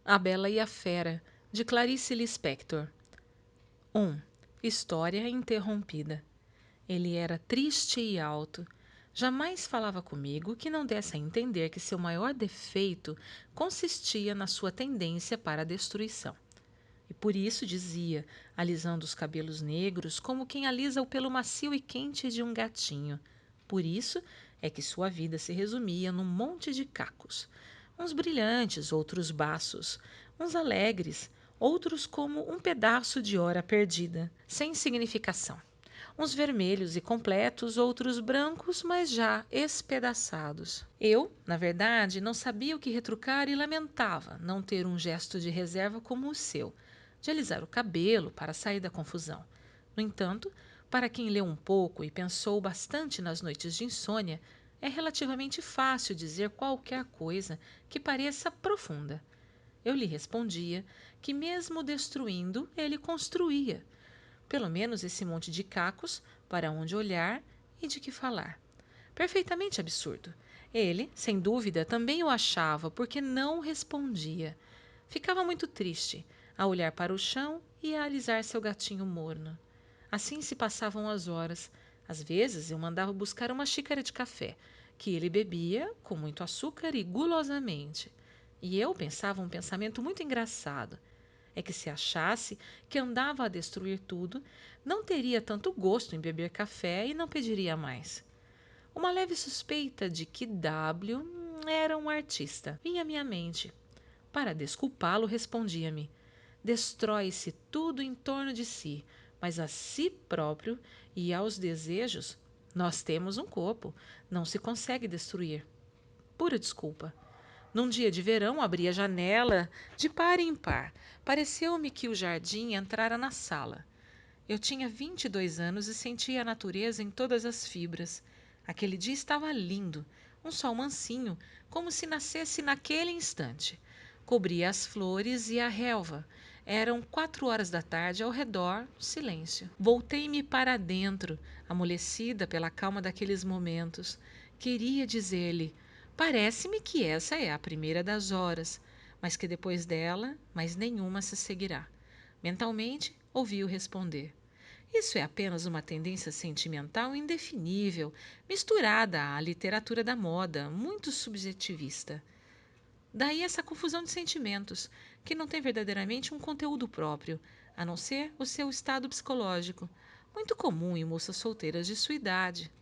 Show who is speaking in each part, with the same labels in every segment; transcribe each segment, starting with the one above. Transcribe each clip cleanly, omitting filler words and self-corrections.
Speaker 1: A Bela e a Fera, de Clarice Lispector. 1. História interrompida. Ele era triste e alto. Jamais falava comigo que não desse a entender que seu maior defeito consistia na sua tendência para a destruição. E por isso dizia, alisando os cabelos negros como quem alisa o pelo macio e quente de um gatinho. Por isso é que sua vida se resumia num monte de cacos. Uns brilhantes, outros baços, uns alegres, outros como um pedaço de hora perdida, sem significação. Uns vermelhos e completos, outros brancos, mas já espedaçados. Eu, na verdade, não sabia o que retrucar e lamentava não ter um gesto de reserva como o seu, de alisar o cabelo para sair da confusão. No entanto, para quem leu um pouco e pensou bastante nas noites de insônia, é relativamente fácil dizer qualquer coisa que pareça profunda. Eu lhe respondia que, mesmo destruindo, ele construía. Pelo menos esse monte de cacos, para onde olhar e de que falar. Perfeitamente absurdo. Ele, sem dúvida, também o achava, porque não respondia. Ficava muito triste, a olhar para o chão e a alisar seu gatinho morno. Assim se passavam as horas. Às vezes eu mandava buscar uma xícara de café, que ele bebia com muito açúcar e gulosamente. E eu pensava um pensamento muito engraçado. É que se achasse que andava a destruir tudo, não teria tanto gosto em beber café e não pediria mais. Uma leve suspeita de que W era um artista vinha à minha mente. Para desculpá-lo, respondia-me: destrói-se tudo em torno de si, mas a si próprio e aos desejos nós temos um corpo, não se consegue destruir. Pura desculpa. Num dia de verão, abri a janela de par em par. Pareceu-me que o jardim entrara na sala. Eu tinha 22 anos e sentia a natureza em todas as fibras. Aquele dia estava lindo, um sol mansinho, como se nascesse naquele instante. Cobria as flores e a relva. Eram 4 horas da tarde, ao redor, silêncio. Voltei-me para dentro, amolecida pela calma daqueles momentos. Queria dizer-lhe: parece-me que essa é a primeira das horas, mas que depois dela, mais nenhuma se seguirá. Mentalmente, ouvi-o responder: isso é apenas uma tendência sentimental indefinível, misturada à literatura da moda, muito subjetivista. Daí essa confusão de sentimentos, que não tem verdadeiramente um conteúdo próprio, a não ser o seu estado psicológico, muito comum em moças solteiras de sua idade.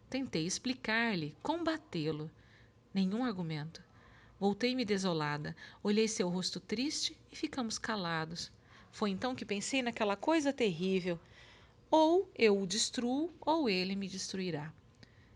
Speaker 1: Tentei explicar-lhe, combatê-lo. Nenhum argumento. Voltei-me desolada, olhei seu rosto triste e ficamos calados. Foi então que pensei naquela coisa terrível. Ou eu o destruo, ou ele me destruirá.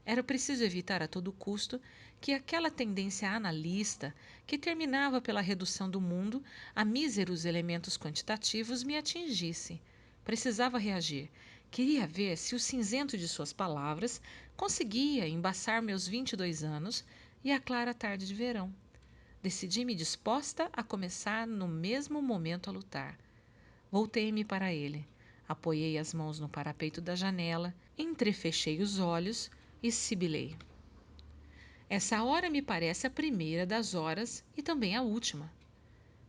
Speaker 1: Era preciso evitar a todo custo que aquela tendência analista, que terminava pela redução do mundo a míseros elementos quantitativos, me atingisse. Precisava reagir. Queria ver se o cinzento de suas palavras conseguia embaçar meus 22 anos e a clara tarde de verão. Decidi-me disposta a começar no mesmo momento a lutar. Voltei-me para ele. Apoiei as mãos no parapeito da janela, entrefechei os olhos e sibilei. Essa hora me parece a primeira das horas e também a última.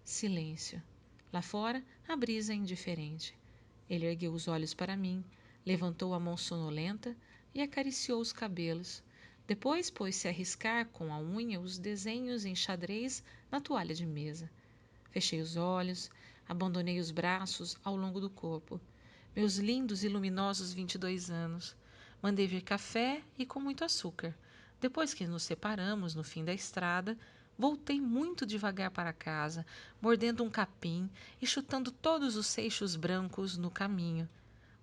Speaker 1: Silêncio. Lá fora, a brisa é indiferente. Ele ergueu os olhos para mim, levantou a mão sonolenta e acariciou os cabelos. Depois pôs-se a riscar com a unha os desenhos em xadrez na toalha de mesa. Fechei os olhos, abandonei os braços ao longo do corpo. Meus lindos e luminosos 22 anos. Mandei vir café e com muito açúcar. Depois que nos separamos no fim da estrada, voltei muito devagar para casa, mordendo um capim e chutando todos os seixos brancos no caminho.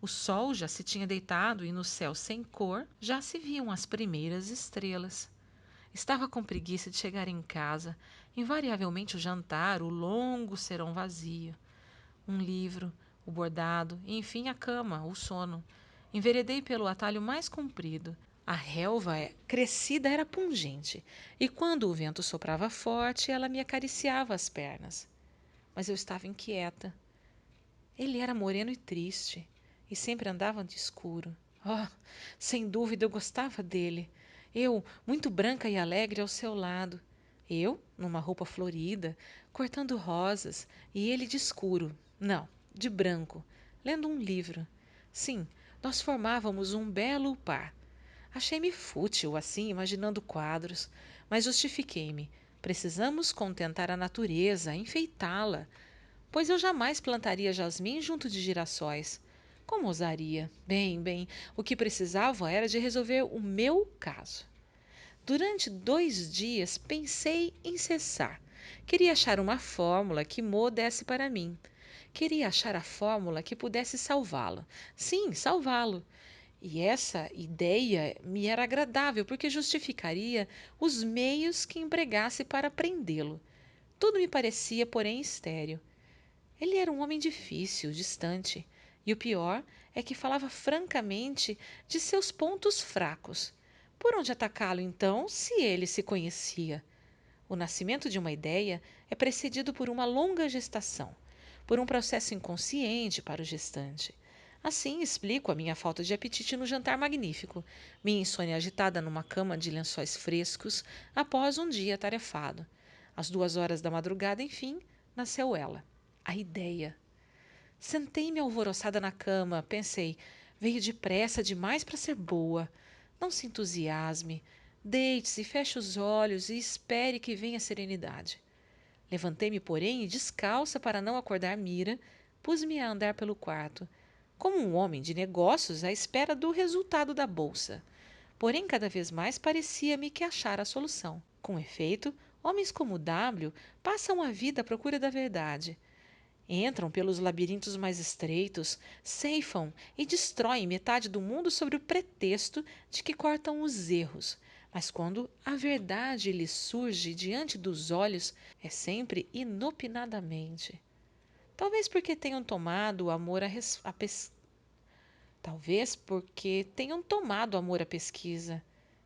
Speaker 1: O sol já se tinha deitado e no céu sem cor já se viam as primeiras estrelas. Estava com preguiça de chegar em casa. Invariavelmente o jantar, o longo serão vazio. Um livro, o bordado, e enfim a cama, o sono. Enveredei pelo atalho mais comprido. A relva crescida era pungente, e quando o vento soprava forte, ela me acariciava as pernas. Mas eu estava inquieta. Ele era moreno e triste, e sempre andava de escuro. Oh, sem dúvida eu gostava dele. Eu, muito branca e alegre ao seu lado. Eu, numa roupa florida, cortando rosas, e ele de escuro, não, de branco, lendo um livro. Sim, nós formávamos um belo par. Achei-me fútil, assim, imaginando quadros, mas justifiquei-me. Precisamos contentar a natureza, enfeitá-la, pois eu jamais plantaria jasmim junto de girassóis. Como ousaria? Bem, o que precisava era de resolver o meu caso. Durante 2 dias pensei em cessar. Queria achar uma fórmula que Mo desse para mim. Queria achar a fórmula que pudesse salvá-lo. Sim, salvá-lo. E essa ideia me era agradável porque justificaria os meios que empregasse para prendê-lo. Tudo me parecia, porém, estéril. Ele era um homem difícil, distante, e o pior é que falava francamente de seus pontos fracos. Por onde atacá-lo, então, se ele se conhecia? O nascimento de uma ideia é precedido por uma longa gestação, por um processo inconsciente para o gestante. Assim explico a minha falta de apetite no jantar magnífico, minha insônia agitada numa cama de lençóis frescos após um dia atarefado. Às 2 horas da madrugada, enfim, nasceu ela, a ideia. Sentei-me alvoroçada na cama, pensei, veio depressa demais para ser boa. Não se entusiasme. Deite-se, feche os olhos e espere que venha a serenidade. Levantei-me, porém, e descalça para não acordar Mira, pus-me a andar pelo quarto, como um homem de negócios à espera do resultado da bolsa. Porém, cada vez mais parecia-me que achara a solução. Com efeito, homens como W passam a vida à procura da verdade. Entram pelos labirintos mais estreitos, ceifam e destroem metade do mundo sob o pretexto de que cortam os erros. Mas quando a verdade lhes surge diante dos olhos, é sempre inopinadamente. Talvez porque tenham tomado o amor a Talvez porque tenham tomado amor à pesquisa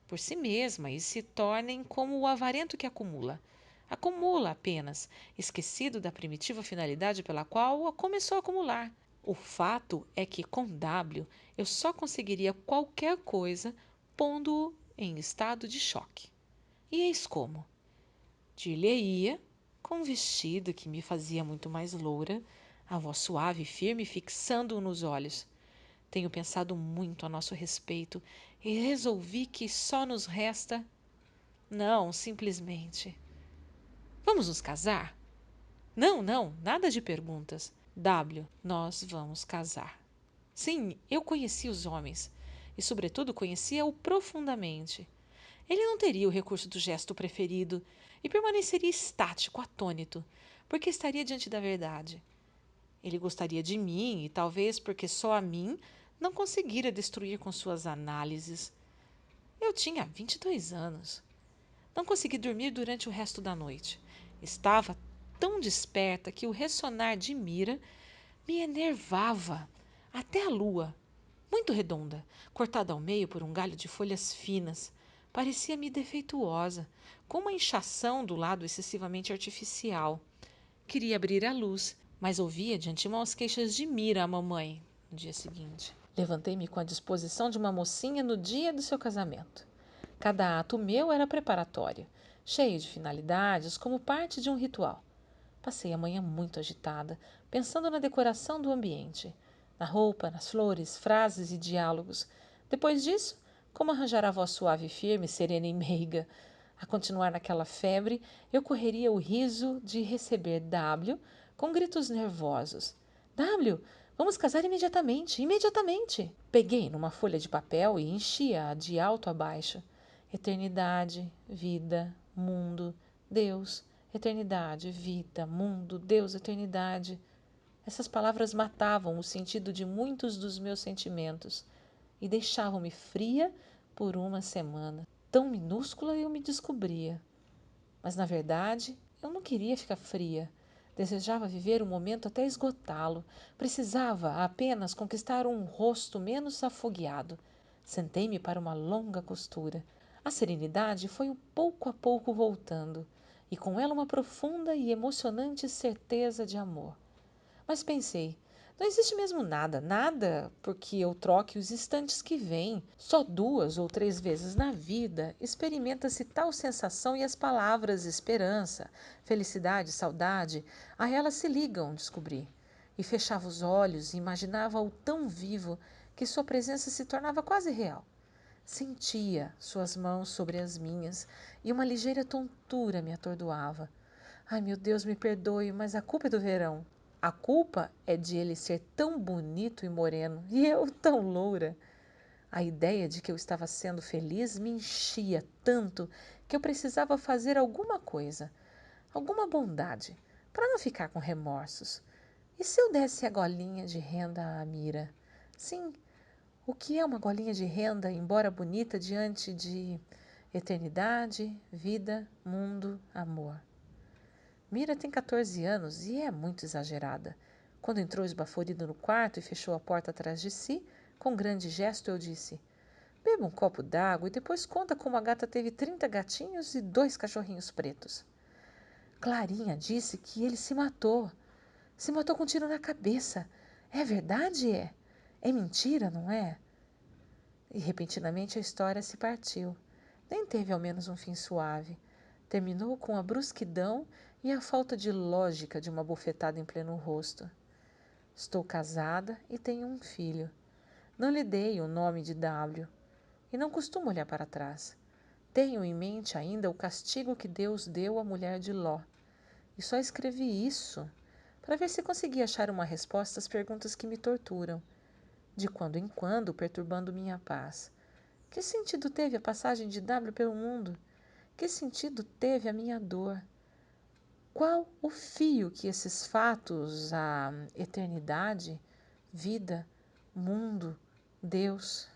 Speaker 1: por si mesma e se tornem como o avarento que acumula. Acumula apenas, esquecido da primitiva finalidade pela qual a começou a acumular. O fato é que com W eu só conseguiria qualquer coisa pondo-o em estado de choque. E eis como. Dir-lhe-ia, com um vestido que me fazia muito mais loura, a voz suave e firme fixando-o nos olhos. Tenho pensado muito a nosso respeito e resolvi que só nos resta. Não, simplesmente. Vamos nos casar? Não, nada de perguntas. W, nós vamos casar. Sim, eu conhecia os homens e, sobretudo, conhecia-o profundamente. Ele não teria o recurso do gesto preferido e permaneceria estático, atônito, porque estaria diante da verdade. Ele gostaria de mim e, talvez porque só a mim, não conseguira destruir com suas análises. Eu tinha 22 anos. Não consegui dormir durante o resto da noite. Estava tão desperta que o ressonar de Mira me enervava. Até a lua, muito redonda, cortada ao meio por um galho de folhas finas, parecia-me defeituosa, com uma inchação do lado excessivamente artificial. Queria abrir a luz, mas ouvia de antemão as queixas de Mira à mamãe no dia seguinte. Levantei-me com a disposição de uma mocinha no dia do seu casamento. Cada ato meu era preparatório, cheio de finalidades, como parte de um ritual. Passei a manhã muito agitada, pensando na decoração do ambiente, na roupa, nas flores, frases e diálogos. Depois disso, como arranjar a voz suave e firme, serena e meiga? A continuar naquela febre, eu correria o riso de receber W com gritos nervosos. W, vamos casar imediatamente, imediatamente! Peguei numa folha de papel e enchi-a de alto a baixo. Eternidade, vida, mundo, Deus, eternidade, vida, mundo, Deus, eternidade. Essas palavras matavam o sentido de muitos dos meus sentimentos e deixavam-me fria por uma semana. Tão minúscula eu me descobria. Mas, na verdade, eu não queria ficar fria. Desejava viver o momento até esgotá-lo. Precisava apenas conquistar um rosto menos afogueado. Sentei-me para uma longa costura. A serenidade foi pouco a pouco voltando, e com ela uma profunda e emocionante certeza de amor. Mas pensei, Não existe mesmo nada, nada porque eu troque os instantes que vêm. Só 2 ou 3 vezes na vida experimenta-se tal sensação e as palavras esperança, felicidade, saudade, a elas se ligam, descobri. E fechava os olhos e imaginava-o tão vivo que sua presença se tornava quase real. Sentia suas mãos sobre as minhas e uma ligeira tontura me atordoava. Ai, meu Deus, me perdoe, mas a culpa é do verão. A culpa é de ele ser tão bonito e moreno e eu tão loura. A ideia de que eu estava sendo feliz me enchia tanto que eu precisava fazer alguma coisa, alguma bondade, para não ficar com remorsos. E se eu desse a golinha de renda à Mira? Sim, o que é uma golinha de renda, embora bonita, diante de eternidade, vida, mundo, amor? Mira tem 14 anos e é muito exagerada. Quando entrou esbaforido no quarto e fechou a porta atrás de si, com um grande gesto eu disse: beba um copo d'água e depois conta como a gata teve 30 gatinhos e 2 cachorrinhos pretos. Clarinha disse que ele se matou. Se matou com um tiro na cabeça. É verdade, é? É mentira, não é? E repentinamente a história se partiu. Nem teve ao menos um fim suave. Terminou com a brusquidão e a falta de lógica de uma bofetada em pleno rosto. Estou casada e tenho um filho. Não lhe dei o nome de W e não costumo olhar para trás. Tenho em mente ainda o castigo que Deus deu à mulher de Ló. E só escrevi isso para ver se conseguia achar uma resposta às perguntas que me torturam, de quando em quando perturbando minha paz. Que sentido teve a passagem de W pelo mundo? Que sentido teve a minha dor? Qual o fio que esses fatos, a eternidade, vida, mundo, Deus,